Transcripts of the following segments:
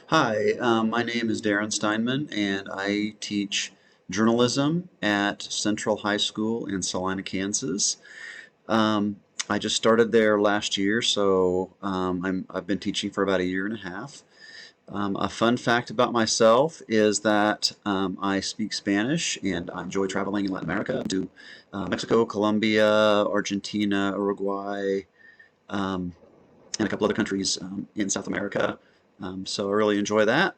Hi, my name is Darren Steinman, and I teach journalism at Central High School in Salina, Kansas. Um, I just started there last year, so I've been teaching for about a year and a half. A fun fact about myself is that I speak Spanish and I enjoy traveling in Latin America to Mexico, Colombia, Argentina, Uruguay, um, and a couple other countries in South America. So I really enjoy that.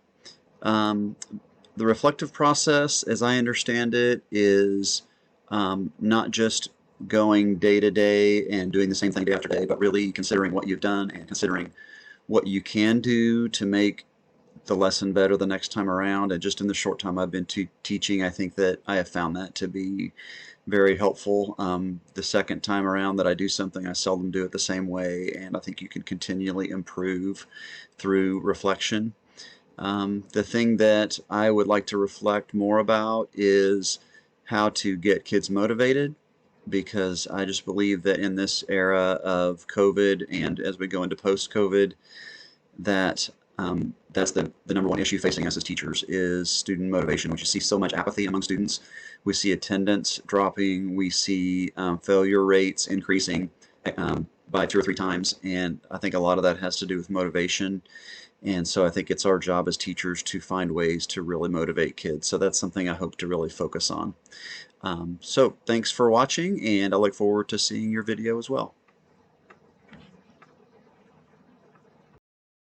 Um, the reflective process, as I understand it, is not just going day to day and doing the same thing day after day, but really considering what you've done and considering what you can do to make the lesson better the next time around. And just in the short time I've been teaching, I think that I have found that to be very helpful. The second time around that I do something, I seldom do it the same way, and I think you can continually improve through reflection. The thing that I would like to reflect more about is how to get kids motivated, because I just believe that in this era of COVID and as we go into post-COVID, that that's the number one issue facing us as teachers is student motivation. We just see so much apathy among students. We see attendance dropping. We see failure rates increasing by two or three times, and I think a lot of that has to do with motivation. And so I think it's our job as teachers to find ways to really motivate kids. So that's something I hope to really focus on. So thanks for watching, and I look forward to seeing your video as well.